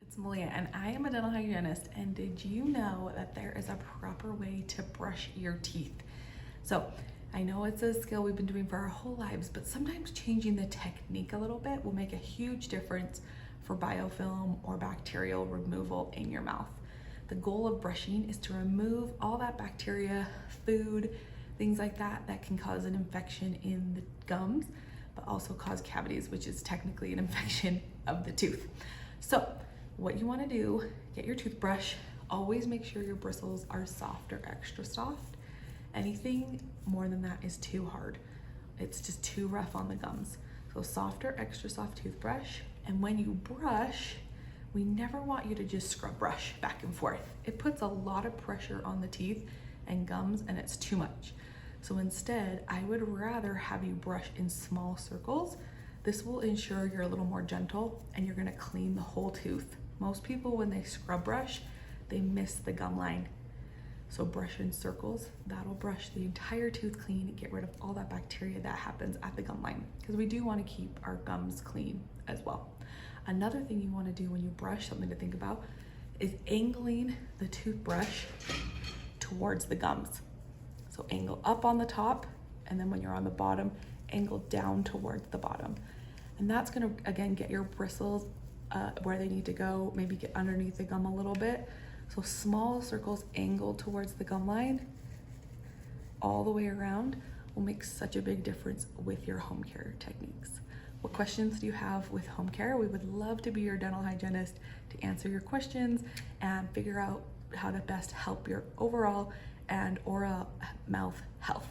It's Malia and I am a dental hygienist, and did you know that there is a proper way to brush your teeth? So I know it's a skill we've been doing for our whole lives, but sometimes changing the technique a little bit will make a huge difference for biofilm or bacterial removal in your mouth. The goal of brushing is to remove all that bacteria, food, things like that that can cause an infection in the gums, but also cause cavities, which is technically an infection of the tooth. So what you want to do, get your toothbrush, always make sure your bristles are soft or extra soft. Anything more than that is too hard. It's just too rough on the gums. So soft or extra soft toothbrush. And when you brush, we never want you to just scrub brush back and forth. It puts a lot of pressure on the teeth and gums, and it's too much. So instead, I would rather have you brush in small circles. This will ensure you're a little more gentle and you're gonna clean the whole tooth. Most people, when they scrub brush, they miss the gum line. So brush in circles, that'll brush the entire tooth clean and get rid of all that bacteria that happens at the gum line, because we do want to keep our gums clean as well. Another thing you want to do when you brush, something to think about, is angling the toothbrush towards the gums. So angle up on the top, and then when you're on the bottom, angle down towards the bottom. And that's gonna, again, get your bristles where they need to go, maybe get underneath the gum a little bit. So small circles angled towards the gum line all the way around will make such a big difference with your home care techniques. What questions do you have with home care? We would love to be your dental hygienist to answer your questions and figure out how to best help your overall and oral mouth health.